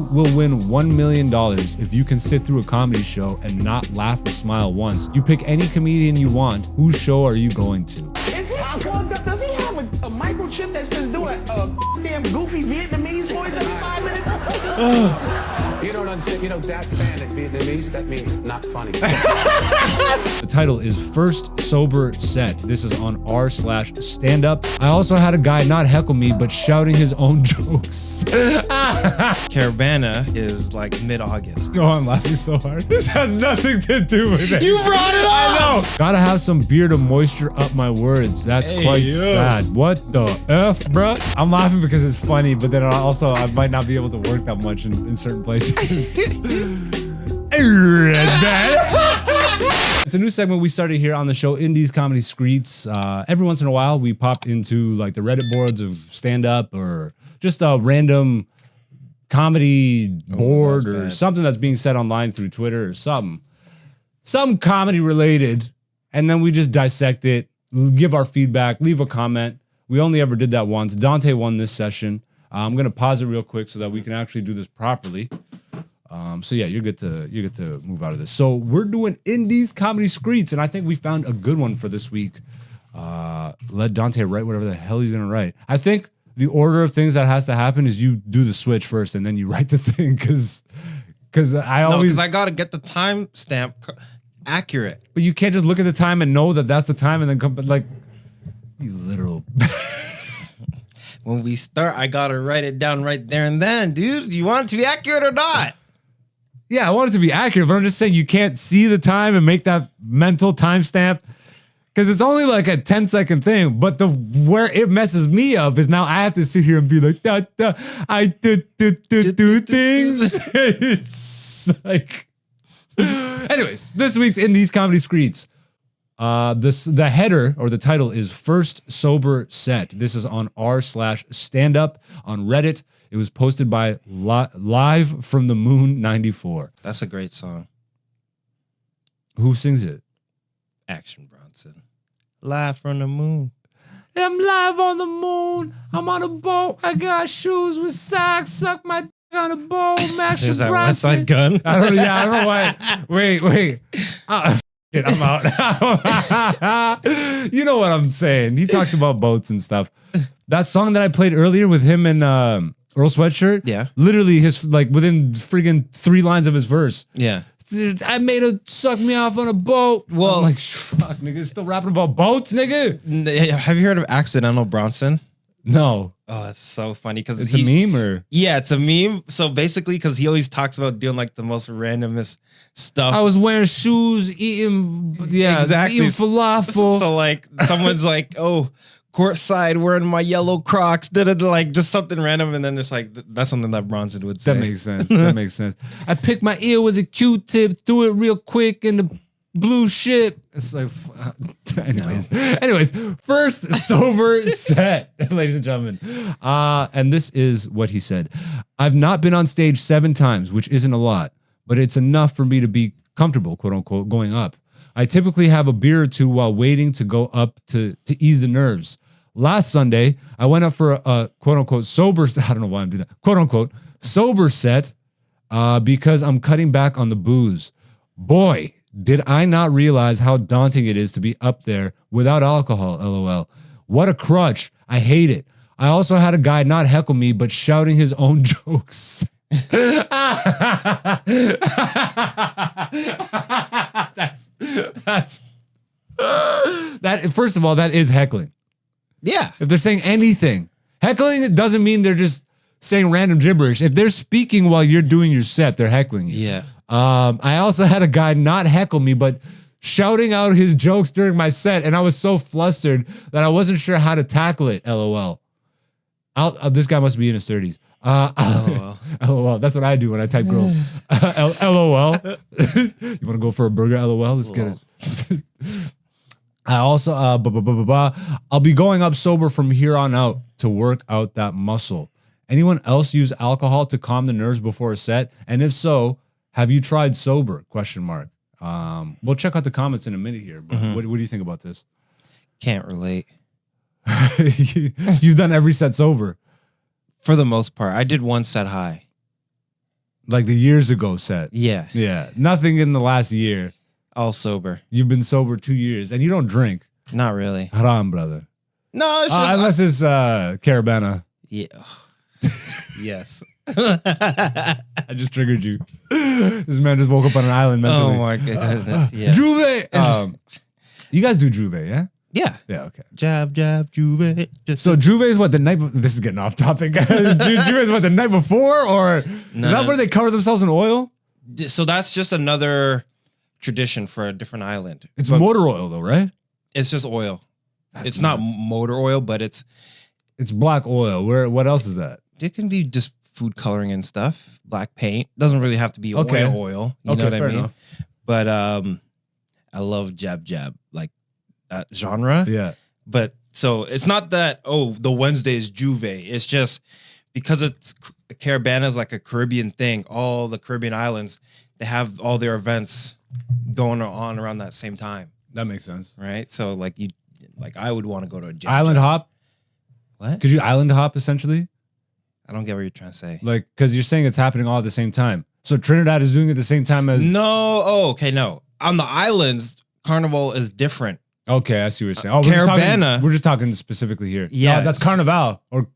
You will win $1 million if you can sit through a comedy show and not laugh or smile once. You pick any comedian you want. Whose show are you going to? Does he have a microchip that's just doing a damn goofy Vietnamese voice every 5 minutes? You don't understand. You know, that fan at Vietnamese, that means not funny. The title is First Sober Set. This is on r/stand-up. I also had a guy not heckle me, but shouting his own jokes. Caravana is like mid-August. Oh, I'm laughing so hard. This has nothing to do with it. You brought it up! I know. Gotta have some beer to moisture up my words. That's quite sad. What the F, bruh? I'm laughing because it's funny, but then also I might not be able to work that much in certain places. It's a new segment we started here on the show, Indies Comedy Skreets. Every once in a while, we pop into like the Reddit boards of stand-up or just a random comedy board or something that's being said online through Twitter or something comedy related. And then we just dissect it, give our feedback, leave a comment. We only ever did that once. Dante won this session. I'm gonna pause it real quick so that we can actually do this properly. So yeah, you're good to move out of this. So we're doing Indies Comedy Skreets, and I think we found a good one for this week. Let Dante write whatever the hell he's gonna write. I think the order of things that has to happen is you do the switch first, and then you write the thing, because I gotta get the time stamp accurate. But you can't just look at the time and know that that's the time, and then come like you literal. When we start, I gotta write it down right there and then, dude. Do you want it to be accurate or not? Yeah, I want it to be accurate, but I'm just saying you can't see the time and make that mental timestamp because it's only like a 10-second thing. But where it messes me up is now I have to sit here and be like, I do things. It's like, anyways, this week's Indies Comedy Skreets. The header or the title is First Sober Set. This is on r/stand-up on Reddit. It was posted by Live from the Moon 94. That's a great song. Who sings it? Action Bronson. Live from the moon. I'm live on the moon. I'm on a boat. I got shoes with socks. Suck my dick on a boat. Action Is that Bronson. West Side Gun? I don't know why. Wait. I'm out. You know what I'm saying. He talks about boats and stuff. That song that I played earlier with him and Earl Sweatshirt. Yeah. Literally his like within friggin' 3 lines of his verse. Yeah. Dude, I made her suck me off on a boat. Well, I'm like, fuck, nigga, still rapping about boats, nigga. Have you heard of Accidental Bronson? No. Oh, that's so funny because it's a meme, or yeah, it's a meme. So basically, because he always talks about doing like the most randomest stuff. I was wearing shoes, eating exactly eating falafel. So like someone's like, oh, courtside wearing my yellow Crocs, like just something random, and then it's like that's something that Bronson would say. That makes sense. That makes sense. I picked my ear with a Q-tip, threw it real quick in the blue shit. It's like, anyways, first sober set, ladies and gentlemen. And this is what he said. I've not been on stage 7 times, which isn't a lot, but it's enough for me to be comfortable, quote unquote, going up. I typically have a beer or 2 while waiting to go up to ease the nerves. Last Sunday, I went up for a quote unquote sober, I don't know why I'm doing that, quote unquote sober set because I'm cutting back on the booze. Boy, did I not realize how daunting it is to be up there without alcohol, LOL. What a crutch. I hate it. I also had a guy not heckle me, but shouting his own jokes. That first of all, that is heckling. Yeah. If they're saying anything, heckling, it doesn't mean they're just saying random gibberish. If they're speaking while you're doing your set, they're heckling you. Yeah. I also had a guy not heckle me, but shouting out his jokes during my set, and I was so flustered that I wasn't sure how to tackle it. LOL. This guy must be in his 30s. LOL. LOL. That's what I do when I type girls. LOL. You want to go for a burger? LOL. Let's get it. I also, I'll be going up sober from here on out to work out that muscle. Anyone else use alcohol to calm the nerves before a set? And if so, have you tried sober? Question mark. We'll check out the comments in a minute here. But what do you think about this? Can't relate. You've done every set sober. For the most part. I did 1 set high. Like the years ago set. Yeah, Yeah. Nothing in the last year. all sober. You've been sober 2 years and you don't drink. Not really. Haram, brother. No, it's just Unless it's Carabana. yeah. Yes. I just triggered you. This man just woke up on an island mentally. Oh my goodness. Yeah. Juve. You guys do Juve, yeah? Yeah. Yeah, okay. Jab, jab, Juve. So Juve is what the night. This is getting off topic. Juve is what the night before, or is that where they cover themselves in oil? So that's just another tradition for a different island. It's But motor oil though, right? it's just oil. That's It's not nuts. motor oil, but it's It's black oil. Where? What else is that? it can be just food coloring and stuff. Black paint doesn't really have to be Okay. oil. You know what I fair mean? enough. But I love jab jab like that genre. Yeah. But so it's not that the Wednesday is Juve. It's just because it's Carabana is like a Caribbean thing. All the Caribbean islands, they have all their events going on around that same time, That makes sense. right? So like I would want to go to a jab Island jab. hop. What? Could you island hop essentially? I don't get what you're trying to say. Like, because you're saying it's happening all at the same time. So Trinidad is doing it at the same time as. No. Oh, okay. No. On the islands, Carnival is different. Okay, I see what you're saying. Oh, Carabana. We're just talking specifically here. Yeah, that's it's- Carnival. Or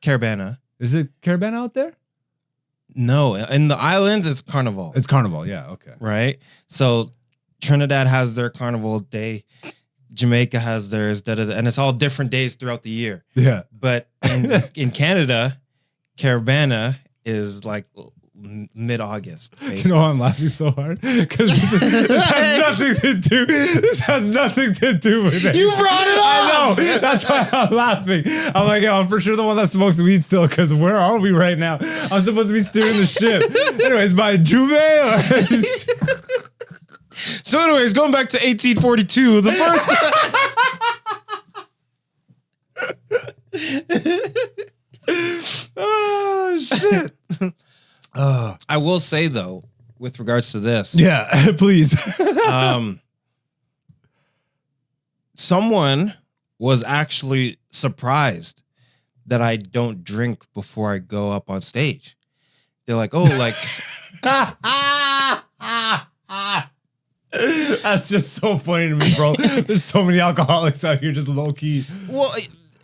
Carabana. is it Carabana out there? No. In the islands, it's Carnival. It's Carnival. Yeah. Okay. right? So Trinidad has their Carnival day. Jamaica has theirs. And it's all different days throughout the year. Yeah. But in Canada, Carabana is like mid-August. You know why I'm laughing so hard? Because this has nothing to do. This has nothing to do with it. You brought it up. I know. That's why I'm laughing. I'm like, yo, I'm for sure the one that smokes weed still. Because where are we right now? I'm supposed to be steering the ship. Anyways, by Juve. So anyways, going back to 1842, the first... Oh shit. I will say, though, with regards to this, Yeah, please. someone was actually surprised that I don't drink before I go up on stage. They're like, oh, like... That's just so funny to me, bro. There's so many alcoholics out here just low key. well,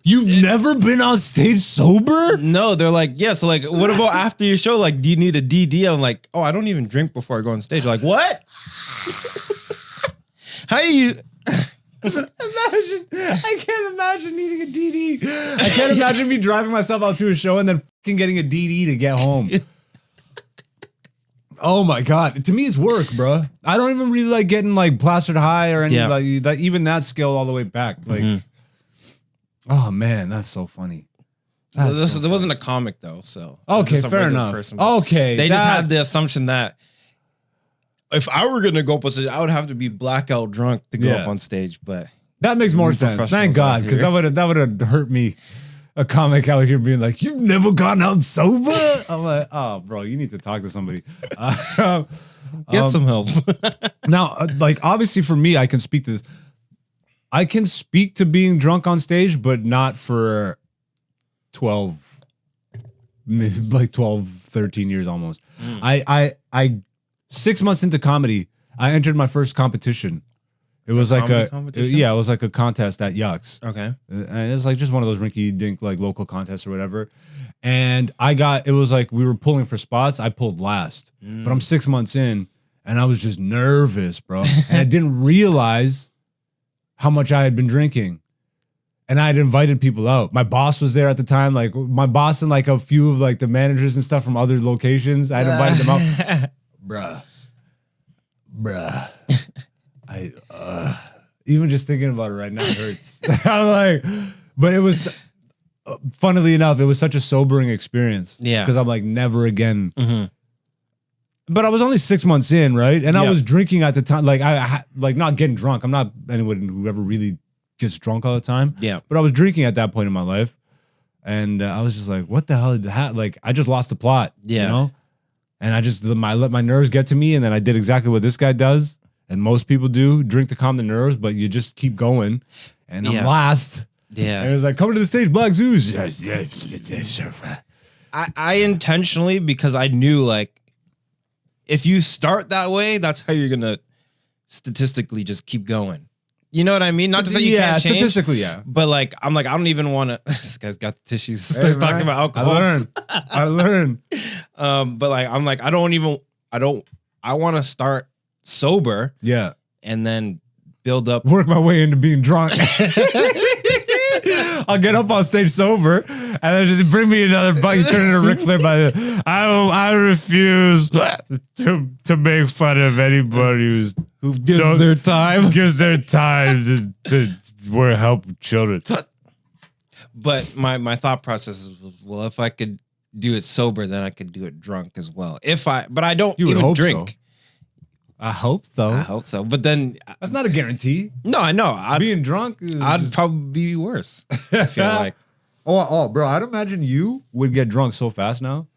You've never been on stage sober? no, they're like, yeah, so like, what about after your show? Like, do you need a DD? I'm like, oh, I don't even drink before I go on stage. Like, what? How do you... Imagine, I can't imagine needing a DD. I can't imagine me driving myself out to a show and then fucking getting a DD to get home. Oh my God. To me, it's work, bro. I don't even really like getting like plastered high or any like that, even that scale all the way back. Like, oh man, that's so funny. There wasn't a comic though, so Okay, just a fair regular enough. person, but Okay, they just that- had the assumption that if I were gonna go up on stage, I would have to be blackout drunk to go Yeah. up on stage. But That makes more We sense. Thank professionals God, out because here. that would have hurt me. A comic out here being like, "You've never gotten out sober." I'm like, "Oh, bro, you need to talk to somebody." get some help. Now, like, obviously, for me, I can speak to this. I can speak to being drunk on stage, but not for 12, 13 years almost. I 6 months into comedy, I entered my first competition. It was like comedy a competition? yeah, it was like a contest at Yucks. Okay. And it's like just one of those rinky dink like local contests or whatever. And it was like we were pulling for spots. I pulled last, but I'm 6 months in and I was just nervous, bro. And I didn't realize how much I had been drinking. And I had invited people out. My boss was there at the time, like my boss and like a few of like the managers and stuff from other locations. I had invited them out. Bruh. Even just thinking about it right now hurts. I'm like, but it was, funnily enough, it was such a sobering experience. Yeah. Because I'm like, never again. But I was only 6 months in, right? And I Yeah. was drinking at the time, like like not getting drunk. I'm not anyone who ever really gets drunk all the time. Yeah. But I was drinking at that point in my life, and I was just like, what the hell did that? Like, I just lost the plot. Yeah. You know. And I let my nerves get to me, and then I did exactly what this guy does. And most people do, drink to calm the nerves, but you just keep going. And I'm Yeah. last. Yeah. And it was like, coming to the stage, Black Zeus. I intentionally, because I knew like if you start that way, that's how you're gonna statistically just keep going. You know what I mean? Not to say you can't change. Statistically, yeah. But like, I'm like, I don't even want to. This guy's got the tissues. Starts talking about alcohol. I learned. But like, I'm like, I want to start sober. Yeah. And then build up. Work my way into being drunk. I'll get up on stage sober, and then just bring me another bucket. Turn into Ric Flair by the. I refuse to make fun of anybody who gives their time to help children. But my thought process is, well, if I could do it sober, then I could do it drunk as well. But I don't even drink. So. I hope so. But then that's not a guarantee. No, I know. Being drunk, I'd probably be worse. I feel like. Bro, I'd imagine you would get drunk so fast now.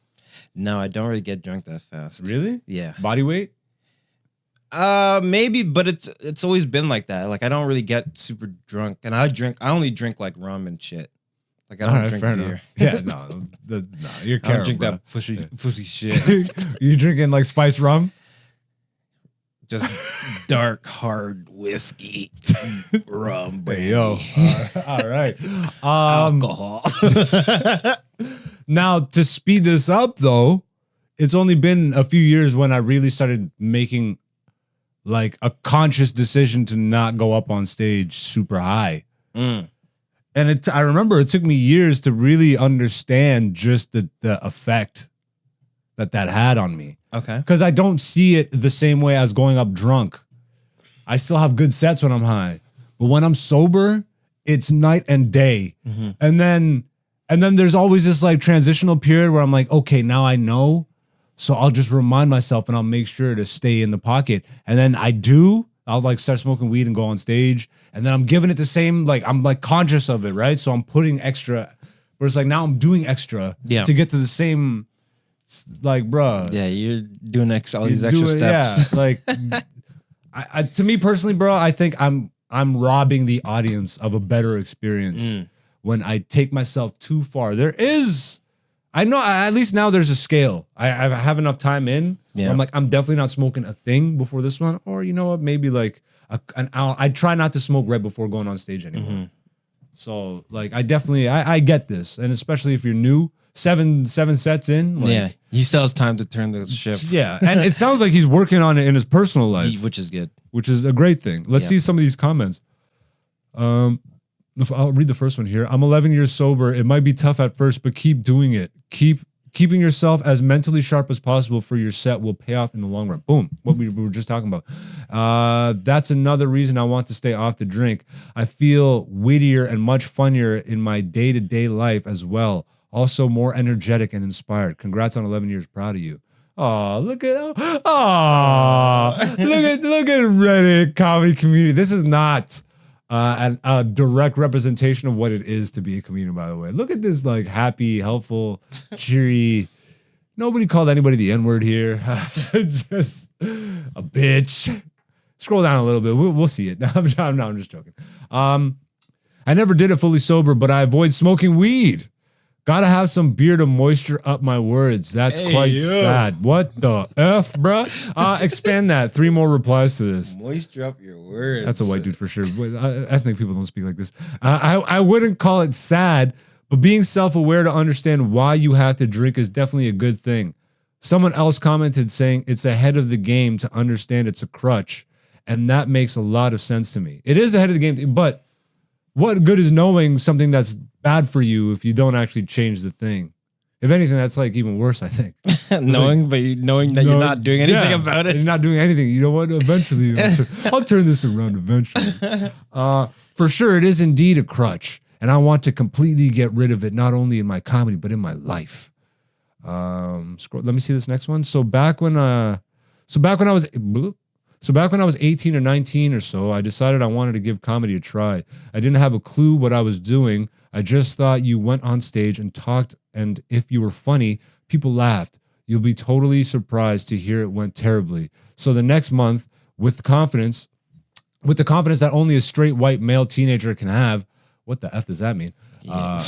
No, I don't really get drunk that fast. Really? Yeah. Body weight? Maybe, but it's always been like that. Like I don't really get super drunk, and I only drink like rum and shit. Like I don't drink beer. Yeah, you're I don't drink that pussy shit. You drinking like spiced rum? Just dark, hard whiskey, rum, baby. Hey, yo. All right. Alcohol. Now, to speed this up, though, it's only been a few years when I really started making like a conscious decision to not go up on stage super high. Mm. And I remember it took me years to really understand just the effect that had on me. Okay. Because I don't see it the same way as going up drunk. I still have good sets when I'm high. But when I'm sober, it's night and day. Mm-hmm. And then there's always this like transitional period where I'm like, okay, now I know. So I'll just remind myself and I'll make sure to stay in the pocket. And then I'll like start smoking weed and go on stage. And then I'm giving it the same, like I'm like conscious of it, right? So I'm putting extra, but it's like now I'm doing extra to get to the same. Like, bro. Yeah, you're doing all these extra steps. Yeah, like, I to me personally, bro, I think I'm robbing the audience of a better experience when I take myself too far. I know at least now there's a scale. I have enough time in. Yeah. I'm like, I'm definitely not smoking a thing before this one. Or you know what, maybe like an hour. I try not to smoke right before going on stage anymore. Mm-hmm. So like, I definitely, I get this. And especially if you're new, seven sets in. Like, yeah, he still has time to turn the ship. Yeah, and it sounds like he's working on it in his personal life, which is good, which is a great thing. Let's see some of these comments. I'll read the first one here. I'm 11 years sober. It might be tough at first, but keep doing it. Keeping yourself as mentally sharp as possible for your set will pay off in the long run. Boom. What we were just talking about. That's another reason I want to stay off the drink. I feel wittier and much funnier in my day-to-day life as well. Also more energetic and inspired. Congrats on 11 years. Proud of you. Oh, look at Reddit comedy community. This is not a direct representation of what it is to be a comedian, by the way. Look at this like happy, helpful, cheery. Nobody called anybody the N-word here. Just a bitch. Scroll down a little bit. We'll see it. No, I'm just joking. I never did it fully sober, but I avoid smoking weed. Gotta have some beer to moisture up my words. That's quite sad. What the F, bruh? Expand that. 3 more replies to this. Moisture up your words. That's a white dude for sure. Ethnic people don't speak like this. I wouldn't call it sad, but being self-aware to understand why you have to drink is definitely a good thing. Someone else commented saying it's ahead of the game to understand it's a crutch, and that makes a lot of sense to me. It is ahead of the game, but what good is knowing something that's bad for you if you don't actually change the thing? If anything, that's like even worse, I think. knowing that you're not doing anything about it. You're not doing anything. You know what? Eventually, I'll turn this around eventually. For sure, it is indeed a crutch, and I want to completely get rid of it, not only in my comedy, but in my life. Let me see this next one. So back when I was 18 or 19 or so, I decided I wanted to give comedy a try. I didn't have a clue what I was doing. I just thought you went on stage and talked, and if you were funny, people laughed. You'll be totally surprised to hear it went terribly. So the next month, with the confidence that only a straight white male teenager can have, what the F does that mean? Yeah.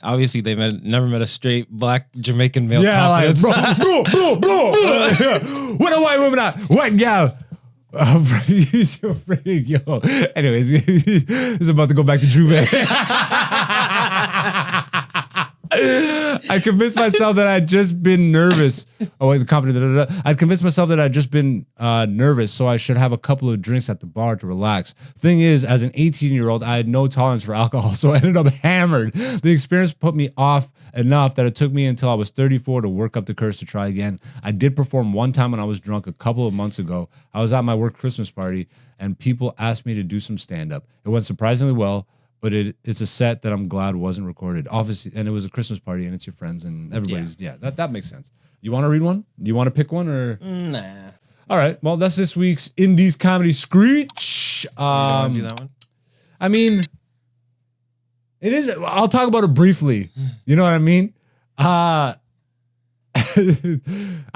Obviously, never met a straight black Jamaican male confidence. Like, bro. What a white woman are. White gal. Use your freak, yo. Anyways, it's about to go back to Juve. I convinced myself that I'd just been nervous. Oh, wait, the confident. I'd convinced myself that I'd just been nervous, so I should have a couple of drinks at the bar to relax. Thing is, as an 18-year-old, I had no tolerance for alcohol, so I ended up hammered. The experience put me off enough that it took me until I was 34 to work up the courage to try again. I did perform one time when I was drunk a couple of months ago. I was at my work Christmas party, and people asked me to do some stand-up. It went surprisingly well. But it's a set that I'm glad wasn't recorded. Obviously, and it was a Christmas party, and it's your friends and everybody's. Yeah, that makes sense. You want to read one? Do you want to pick one or? Nah. All right. Well, that's this week's Indies Comedy Skreets. You wanna do that one? I mean, it is. I'll talk about it briefly. You know what I mean? I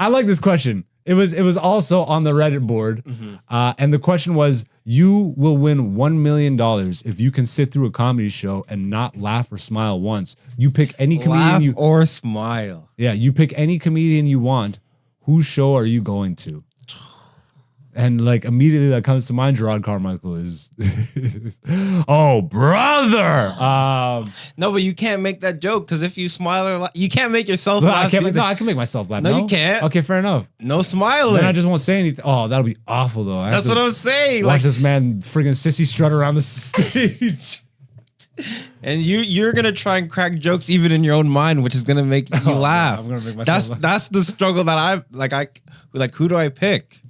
like this question. It was also on the Reddit board, and the question was: you will win $1 million if you can sit through a comedy show and not laugh or smile once. You pick any comedian or smile. Yeah, you pick any comedian you want. Whose show are you going to? And like immediately that comes to mind, Gerard Carmichael is. Oh, brother! No, but you can't make that joke because if you smile or laugh, you can't make yourself laugh. I can make myself laugh. No, you can't. Okay, fair enough. No smiling. Then I just won't say anything. Oh, that'll be awful though. That's what I'm saying. Watch this man friggin' sissy strut around the stage. And you're gonna try and crack jokes even in your own mind, which is gonna make you laugh. I'm gonna make myself laugh. That's the struggle that I like. Who do I pick?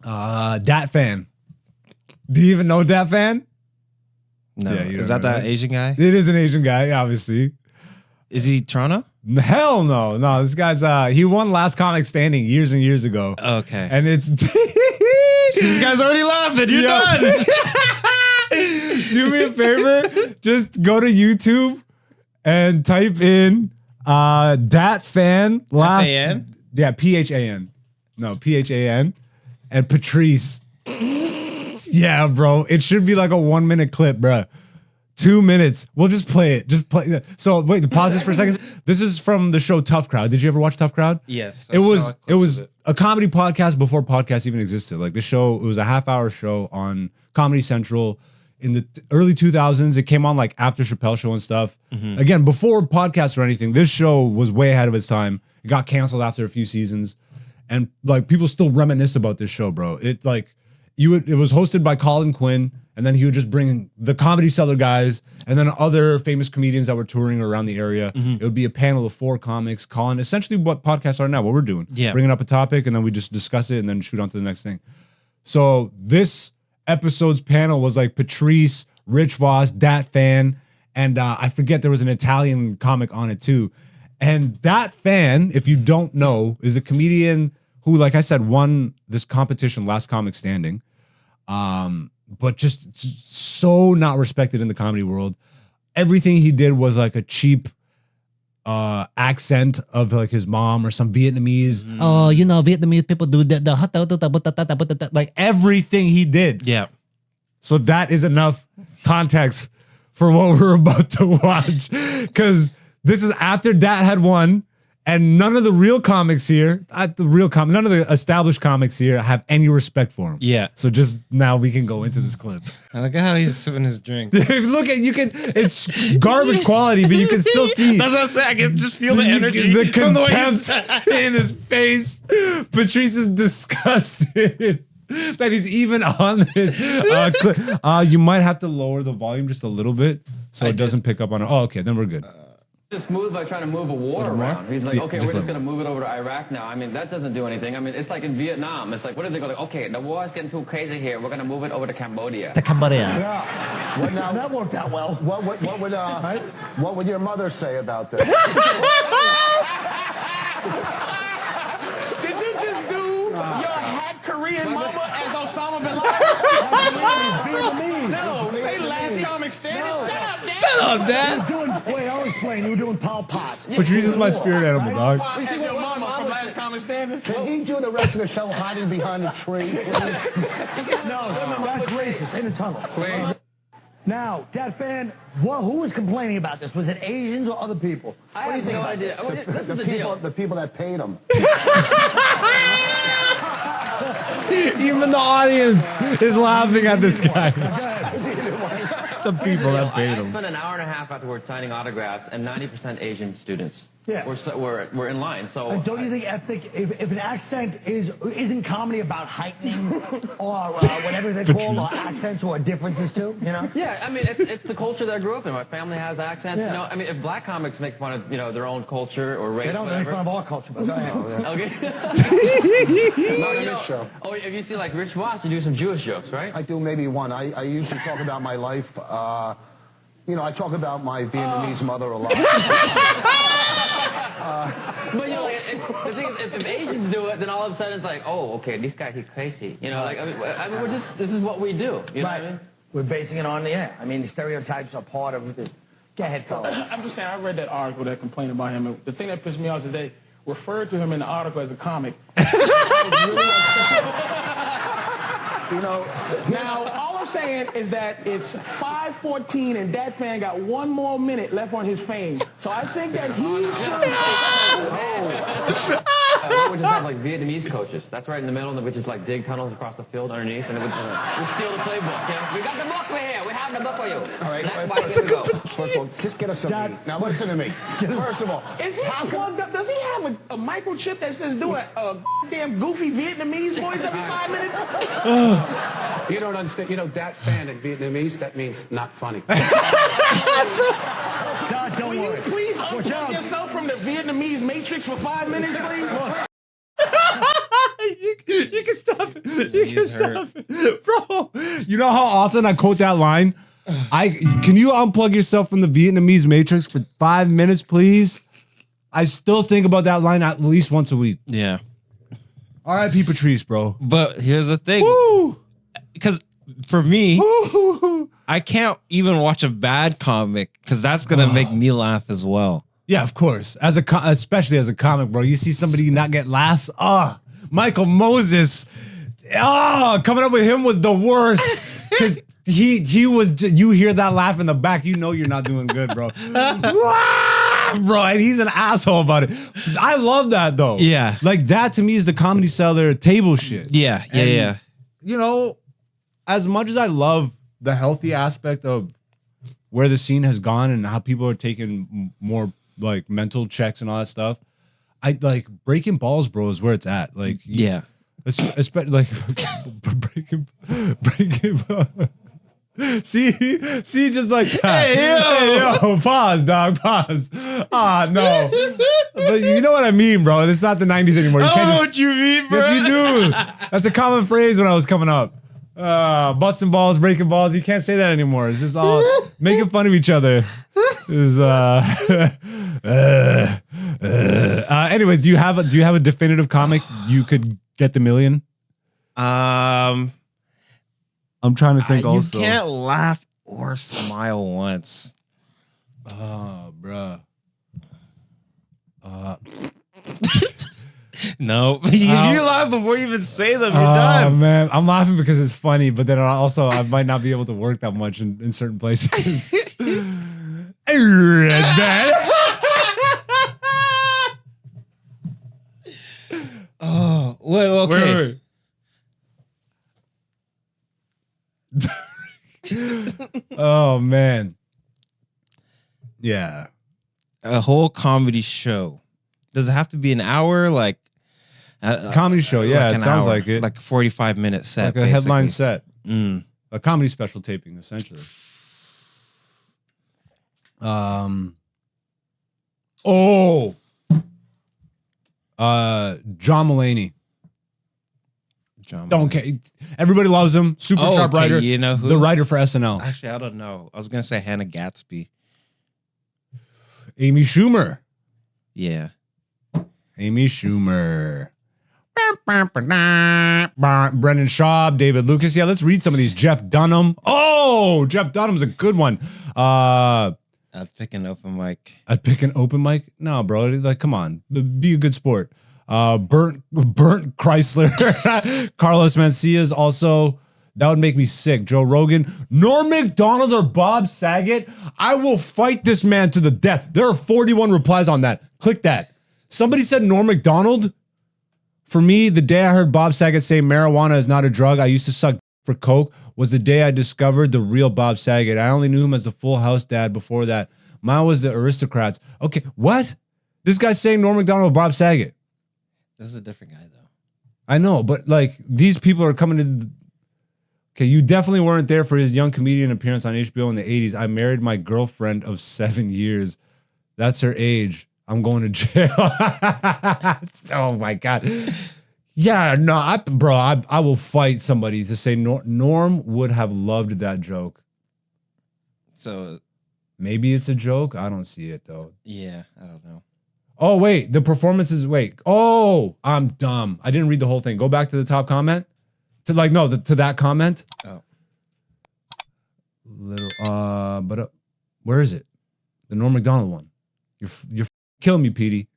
Dat Fan. Do you even know Dat Fan? No. Yeah, Is that Asian guy? It is an Asian guy, obviously. Is he Toronto? Hell no. No, this guy's he won Last Comic Standing years and years ago. Okay. And it's this guy's already laughing. You're done. Do me a favor. Just go to YouTube and type in Dat Fan last. F-A-N? Yeah, P-H-A-N. No, P-H-A-N. And Patrice. Yeah, bro. It should be like a 1 minute clip, bro. 2 minutes. We'll just play it. Just play it. So wait, pause this for a second. This is from the show Tough Crowd. Did you ever watch Tough Crowd? Yes. It was a comedy podcast before podcasts even existed. Like the show, it was a half-hour show on Comedy Central in the early 2000s. It came on like after Chappelle Show and stuff. Again, before podcasts or anything, this show was way ahead of its time. It got canceled after a few seasons. And like people still reminisce about this show, bro. It like it was hosted by Colin Quinn, and then he would just bring the Comedy Cellar guys and then other famous comedians that were touring around the area. It would be a panel of 4 comics, Colin, essentially what podcasts are now, what we're doing. Yeah. Bringing up a topic and then we just discuss it and then shoot on to the next thing. So this episode's panel was like Patrice, Rich Voss, Dat Fan, and I forget there was an Italian comic on it too. And Dat Fan, if you don't know, is a comedian who, like I said, won this competition, Last Comic Standing, but just so not respected in the comedy world. Everything he did was like a cheap accent of like his mom or some Vietnamese. Oh, you know, Vietnamese people do that. Like everything he did. Yeah. So that is enough context for what we're about to watch, because this is after Dat had won, and none of the real comics here, none of the established comics here have any respect for him. Yeah. So just now we can go into this clip. I look at how he's sipping his drink. Look at it's garbage quality, but you can still see. That's what I'm saying. I can just feel the energy, the from the way he's contempt in his face. Patrice is disgusted that he's even on this clip. You might have to lower the volume just a little bit so it doesn't pick up on it. Oh, okay, then we're good. Just move by trying to move a war around. He's like, Yeah, okay, just we're just going to move it over to Iraq now. I mean, that doesn't do anything. I mean, it's like in Vietnam. It's like, what if they go like, okay, the war is getting too crazy here. We're going to move it over to Cambodia. Yeah. Well, now, that worked out well. What would your mother say about this? Did you just do your hat Korean mama as Osama bin Laden? No, say Last Comic Standing. Shut up, Dad. Shut up, Dad. Wait, I'll explain. You were doing Pol Pots. Patrice is my spirit animal, dog. As your mama from Last Comic Standing? Can he do the rest of the show hiding behind a tree? No, that's racist. In the tunnel. Now, Dat Fan, who was complaining about this? Was it Asians or other people? I have no idea. This is the deal. The people that paid him. in the audience is laughing at this guy. The people that paid I him. spent an hour and a half afterwards signing autographs, and 90% Asian students. Yeah. We're in line. So Don't you think ethnic, if an accent isn't comedy about heightening or whatever they call or accents or differences too, you know? yeah, I mean it's the culture that I grew up in. My family has accents. Yeah. You know, I mean if black comics make fun of their own culture or race, They don't make whatever. fun of our culture, but go ahead. Okay. Oh, if you see like Rich Voss, you do some Jewish jokes, right? I do maybe one. I usually talk about my life. I talk about my Vietnamese mother a lot. But the thing is, if Asians do it, then all of a sudden it's like, oh, okay, this guy he's crazy. You know, like I mean, this is what we do. You know what I mean? We're basing it on the I mean, the stereotypes are part of the. Go ahead, fella. I'm just saying, I read that article that complained about him. And the thing that pissed me off today referred to him in the article as a comic. Now, all I'm saying is that it's 5:14 and that fan got one more minute left on his fame. So I think that he should. We would just have like Vietnamese coaches. That's right in the middle, and we just like dig tunnels across the field underneath, and it would we'll steal the playbook. Yeah? We got the book for here. We have the book for you. All right, Black, white, here we go. First of all, just get us some meat. Now listen to me. First of all, Is he plugged up? Does he have a microchip that says do a damn goofy Vietnamese voice every 5 minutes? You don't understand. that fan in Vietnamese, that means not funny. Don't Will worry. you please unplug yourself from the Vietnamese matrix for 5 minutes, please? You can stop it. You can stop it. Bro, you know how often I quote that line? Can you unplug yourself from the Vietnamese matrix for 5 minutes, please? I still think about that line at least once a week. Yeah. R.I.P. Patrice, bro. But here's the thing. Woo! Because for me, Woo! I can't even watch a bad comic because that's going to make me laugh as well. Yeah, of course. Especially as a comic, bro. You see somebody not get laughs. Michael Moses. Coming up with him was the worst. Because he was, you hear that laugh in the back, you know you're not doing good, bro. Bro, and he's an asshole about it. I love that, though. Yeah. Like, that to me is the Comedy Cellar table shit. Yeah. And, you know, as much as I love the healthy aspect of where the scene has gone and how people are taking more like mental checks and all that stuff, I like breaking balls, bro, is where it's at. Like, Yeah. especially like breaking. See, just like that. Hey, yo, pause, dog, pause. No. But you know what I mean, bro. It's not the 90s anymore. You I can't don't know just- what you mean, bro. Yes, you do. That's a common phrase when I was coming up. Busting balls, breaking balls. You can't say that anymore. It's just all making fun of each other. Anyways, do you have a definitive comic you could get the million? I'm trying to think. Also, You can't laugh or smile once. Oh, bruh. No. If you laugh before you even say them, you're Oh done. man, I'm laughing because it's funny, but then also I might not be able to work that much in certain places. Oh, wait, okay. Oh man. Yeah. A whole comedy show. Does it have to be an hour? Like Comedy show, yeah, like it an sounds hour, like it. like a 45-minute set, Like a headline basically. set. A comedy special taping, essentially. John Mulaney. Don't care. Everybody loves him. Super sharp okay, writer. you know who? The writer for SNL. Actually, I don't know. I was gonna say Hannah Gatsby. Amy Schumer. Yeah. Amy Schumer. Brendan Schaub, David Lucas. Yeah, let's read some of these. Jeff Dunham. Oh, Jeff Dunham's a good one. I'd pick an open mic. I'd pick an open mic. No, bro. Like, come on. Be a good sport. Burnt Chrysler. Carlos Mencia's also. That would make me sick. Joe Rogan. Norm Macdonald or Bob Saget. I will fight this man to the death. There are 41 replies on that. Click that. Somebody said Norm Macdonald. For me, the day I heard Bob Saget say marijuana is not a drug, I used to suck for coke, was the day I discovered the real Bob Saget. I only knew him as the Full House dad before that. Mine was the Aristocrats. Okay, what? This guy's saying Norm Macdonald, Bob Saget. This is a different guy, though. I know, but like these people are coming to. Okay, you definitely weren't there for his young comedian appearance on HBO in the 80s. I married my girlfriend of 7 years. That's her age. I'm going to jail. Oh my God. Yeah, no, I will fight somebody to say Norm would have loved that joke. So maybe it's a joke. I don't see it though. yeah, I don't know. Oh, wait, the performances. Wait. Oh, I'm dumb. I didn't read the whole thing. Go back to the top comment. To that comment. Oh. Where is it? The Norm Macdonald one. You're killing me, Petey.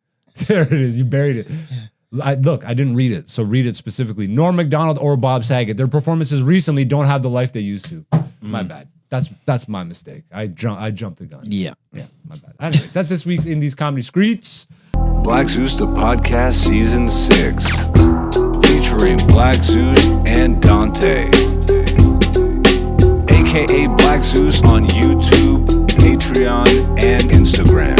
There it is. You buried it. I didn't read it, so read it specifically. Norm Macdonald or Bob Saget. Their performances recently don't have the life they used to. My bad. That's my mistake. I jumped the gun. Yeah. Yeah, my bad. Anyways, that's this week's Indies Comedy Skreets. Black Zeus the Podcast Season 6, featuring Black Zeus and Dante, aka Black Zeus on YouTube, Patreon, and Instagram.